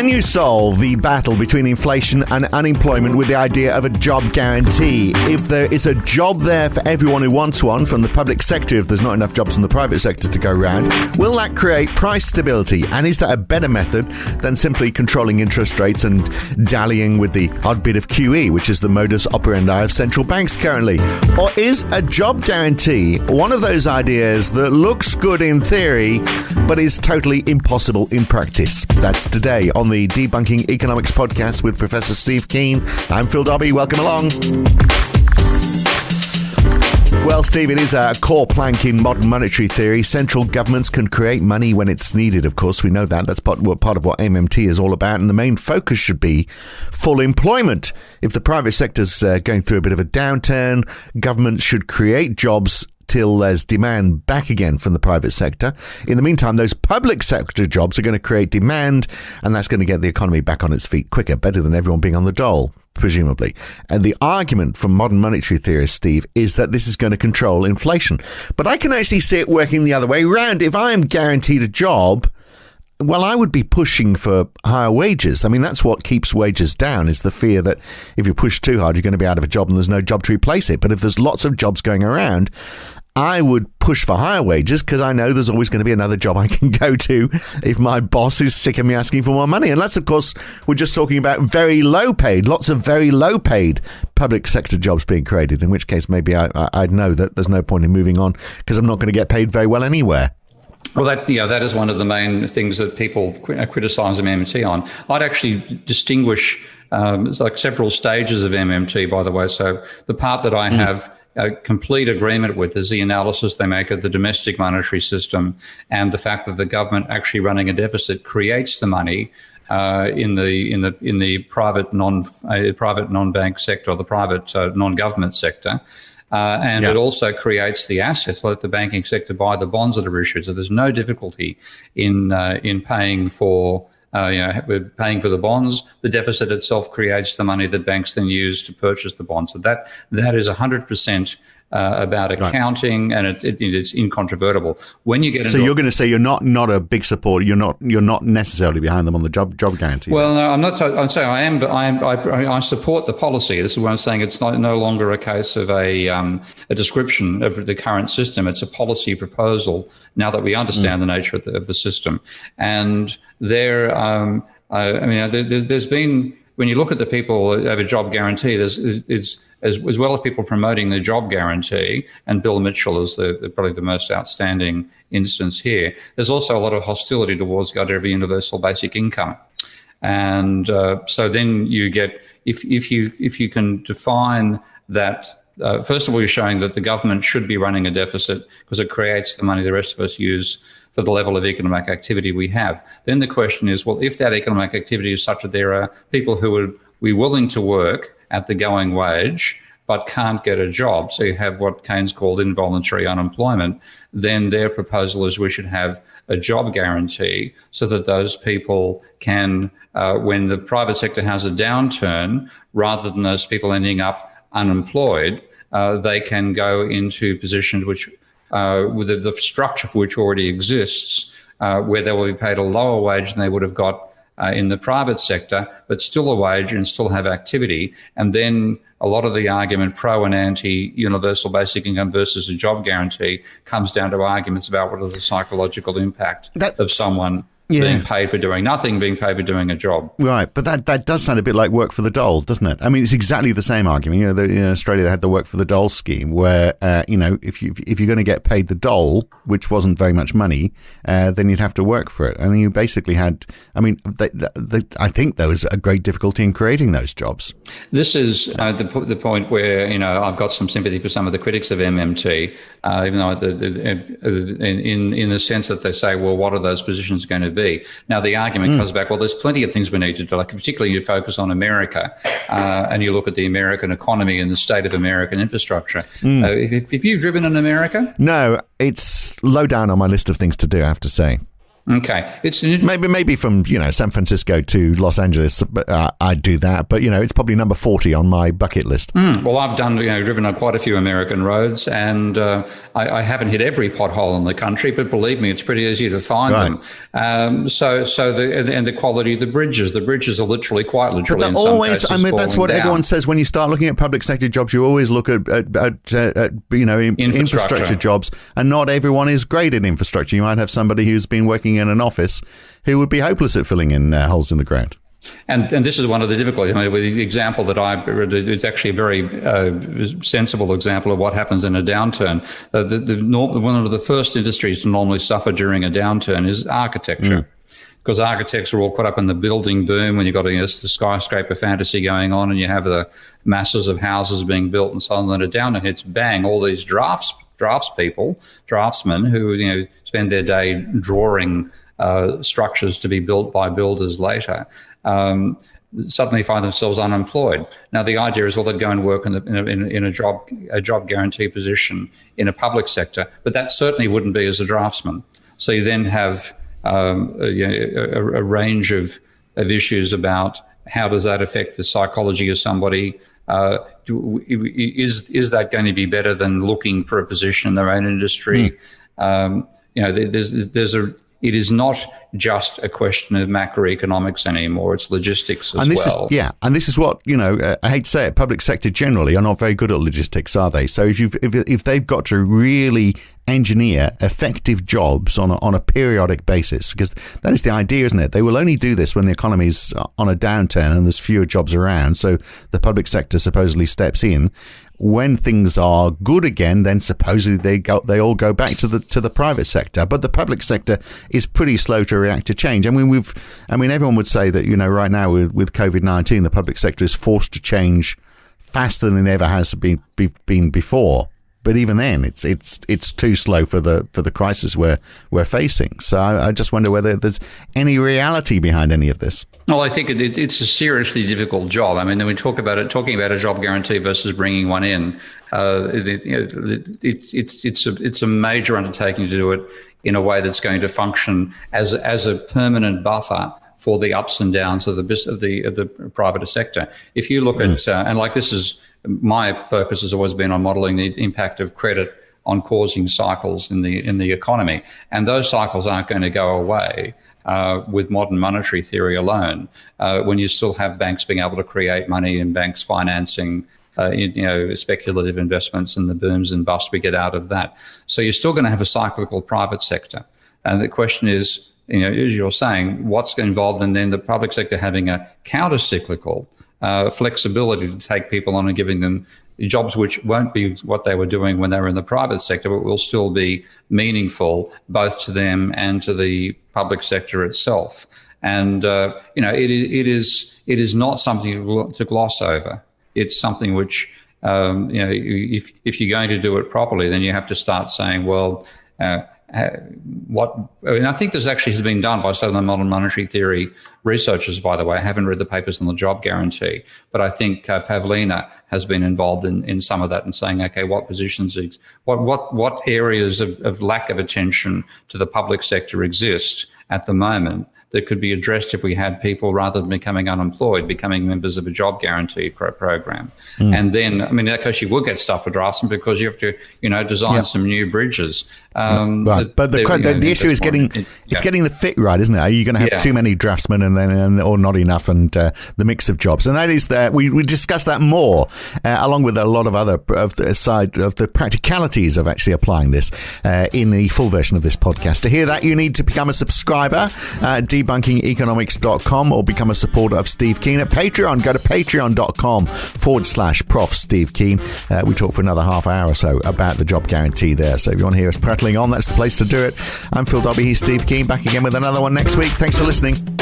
Can you solve the battle between inflation and unemployment with the idea of a job guarantee? If there is a job there for everyone who wants one from the public sector, if there's not enough jobs in the private sector to go around, will that create price stability? And is that a better method than simply controlling interest rates and dallying with the odd bit of QE, which is the modus operandi of central banks currently? Or is a job guarantee one of those ideas that looks good in theory, but is totally impossible in practice? That's today on the Debunking Economics podcast with Professor Steve Keen. I'm Phil Dobbie. Welcome along. Well, Steve, it is a core plank in modern monetary theory. Central governments can create money when it's needed, of course. We know that. That's part of what MMT is all about. And the main focus should be full employment. If the private sector's going through a bit of a downturn, governments should create jobs till there's demand back again from the private sector. In the meantime, those public sector jobs are going to create demand, and that's going to get the economy back on its feet quicker, better than everyone being on the dole, presumably. And the argument from modern monetary theorists, Steve, is that this is going to control inflation. But I can actually see it working the other way around. If I am guaranteed a job, well, I would be pushing for higher wages. I mean, that's what keeps wages down, is the fear that if you push too hard, you're going to be out of a job and there's no job to replace it. But if there's lots of jobs going around, I would push for higher wages because I know there's always going to be another job I can go to if my boss is sick of me asking for more money. Unless, of course, we're just talking about very low paid, lots of very low paid public sector jobs being created, in which case maybe I'd know that there's no point in moving on because I'm not going to get paid very well anywhere. Well, that is one of the main things that people criticise MMT on. I'd actually distinguish like several stages of MMT, by the way. So the part that I have a complete agreement with is the analysis they make of the domestic monetary system and the fact that the government actually running a deficit creates the money in the private non-bank sector, or the private non-government sector. It also creates the assets. Let the banking sector buy the bonds that are issued. So there's no difficulty in paying for paying for the bonds. The deficit itself creates the money that banks then use to purchase the bonds. So that is 100% about accounting, and it's incontrovertible. When you get you're going to say you're not a big supporter. You're not necessarily behind them on the job guarantee. Well, no, I'm not. I'm saying I am, but I support the policy. This is what I'm saying. It's no longer a case of a description of the current system. It's a policy proposal. Now that we understand the nature of the system, and there's been, when you look at the people who have a job guarantee, it's as well as people promoting the job guarantee, and Bill Mitchell is probably the most outstanding instance here. There's also a lot of hostility towards the idea of a universal basic income, and so then you get, if you can define that. First of all, you're showing that the government should be running a deficit because it creates the money the rest of us use for the level of economic activity we have. Then the question is, well, if that economic activity is such that there are people who would be willing to work at the going wage but can't get a job, so you have what Keynes called involuntary unemployment, then their proposal is we should have a job guarantee so that those people can, when the private sector has a downturn, rather than those people ending up unemployed, they can go into positions which, with the structure for which already exists, where they will be paid a lower wage than they would have got in the private sector, but still a wage and still have activity. And then a lot of the argument pro and anti universal basic income versus a job guarantee comes down to arguments about what is the psychological impact of someone being paid for doing nothing, being paid for doing a job. Right, but that does sound a bit like work for the dole, doesn't it? I mean, it's exactly the same argument. In Australia, they had the work for the dole scheme, where if you're going to get paid the dole, which wasn't very much money, then you'd have to work for it. And you basically had. I mean, I think there was a great difficulty in creating those jobs. This is the point where I've got some sympathy for some of the critics of MMT, even though in the sense that they say, well, what are those positions going to be? Now, the argument comes back, well, there's plenty of things we need to do, like particularly you focus on America and you look at the American economy and the state of American infrastructure. If you've driven in America? No, it's low down on my list of things to do, I have to say. Okay, it's maybe from San Francisco to Los Angeles, but I'd do that. But it's probably number 40 on my bucket list. Well, I've driven on quite a few American roads, and I haven't hit every pothole in the country, but believe me, it's pretty easy to find them. So the quality of the bridges are literally quite literally. But in some cases, that's what down. Everyone says when you start looking at public sector jobs. You always look at infrastructure jobs, and not everyone is great at infrastructure. You might have somebody who's been working in an office who would be hopeless at filling in holes in the ground. And this is one of the difficulties. I mean, the example that I read, it's actually a very sensible example of what happens in a downturn. One of the first industries to normally suffer during a downturn is architecture. Because architects are all caught up in the building boom when you've got the skyscraper fantasy going on, and you have the masses of houses being built and so on. And a downturn hits, bang, all these draftsmen who spend their day drawing structures to be built by builders later, suddenly find themselves unemployed. Now, the idea is, well, they'd go and work in a job guarantee position in a public sector, but that certainly wouldn't be as a draftsman. So you then have a range of issues about how does that affect the psychology of somebody. Is that going to be better than looking for a position in their own industry? It is not just a question of macroeconomics anymore. It's logistics as well. And this is what, I hate to say it, public sector generally are not very good at logistics, are they? So if they've got to really engineer effective jobs on a periodic basis, because that is the idea, isn't it? They will only do this when the economy's on a downturn and there's fewer jobs around. So the public sector supposedly steps in. When things are good again, then supposedly they all go back to the private sector. But the public sector is pretty slow to react to change. I mean, everyone would say that right now with COVID-19, the public sector is forced to change faster than it ever has been before. But even then, it's too slow for the crisis we're facing. So I just wonder whether there's any reality behind any of this. Well, I think it's a seriously difficult job. I mean, when we talking about a job guarantee versus bringing one in, it's a major undertaking to do it in a way that's going to function as a permanent buffer for the ups and downs of the private sector. If you look at and like this is. My focus has always been on modelling the impact of credit on causing cycles in the economy, and those cycles aren't going to go away with modern monetary theory alone. When you still have banks being able to create money and banks financing, speculative investments and the booms and busts we get out of that, so you're still going to have a cyclical private sector. And the question is, as you're saying, what's involved in then the public sector having a counter-cyclical flexibility to take people on and giving them jobs which won't be what they were doing when they were in the private sector, but will still be meaningful both to them and to the public sector itself. And it is not something to gloss over. It's something which if you're going to do it properly, then you have to start saying, well. I think this actually has been done by some of the modern monetary theory researchers, by the way. I haven't read the papers on the job guarantee, but I think Pavlina has been involved in some of that and saying, okay, what positions, what areas of lack of attention to the public sector exist at the moment that could be addressed if we had people, rather than becoming unemployed, becoming members of a job guarantee program. And then, in that case, you will get stuff for draftsmen because you have to, design some new bridges. Right. But the issue is getting the fit right, isn't it? Are you going to have too many draftsmen or not enough, and the mix of jobs? And that is that we discuss that more, along with a lot of other of the practicalities of actually applying this in the full version of this podcast. To hear that, you need to become a subscriber. debunkingeconomics.com or become a supporter of Steve Keen at Patreon. Go to patreon.com/Prof Steve Keen. We talk for another half hour or so about the job guarantee there. So if you want to hear us prattling on, that's the place to do it. I'm Phil Dobbie. He's Steve Keen. Back again with another one next week. Thanks for listening.